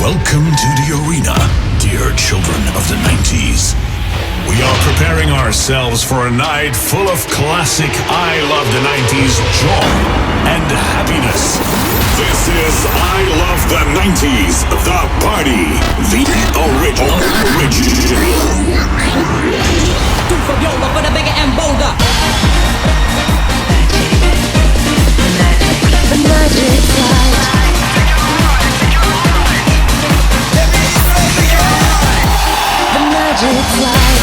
Welcome to the arena, dear children of the 90s. We are preparing ourselves for a night full of classic I Love the 90s joy and happiness. This is I Love the 90s, the party, the original. Two for Yola for the bigger and bolder. The magic light. The magic light.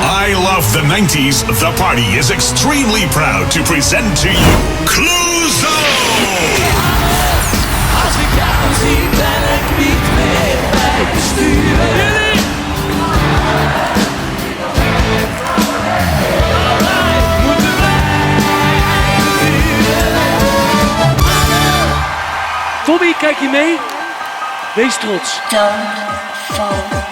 I Love the 90s, the party is extremely proud to present to you Cluzo! Als ik jou zie ben ik niet meer bij het sturen. Tommy, kijk je mee? Wees trots. Don't fall.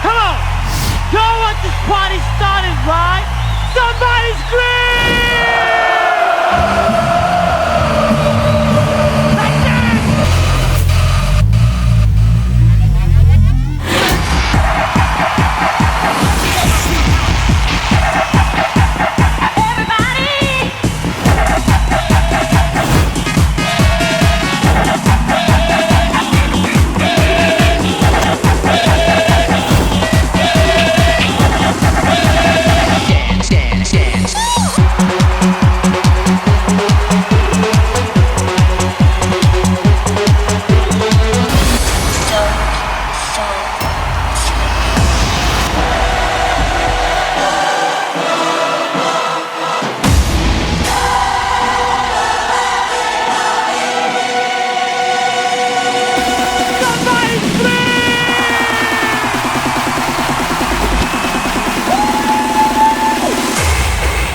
Come on! Y'all want this party started right? Somebody scream! Like this!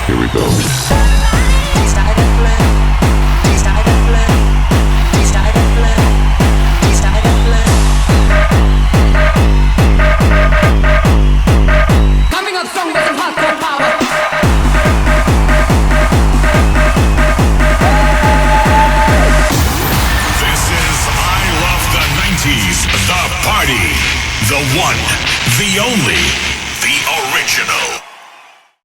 Here we go. Coming up strong with some hardcore power. This is I Love the 90s, the party. The one, the only, the original.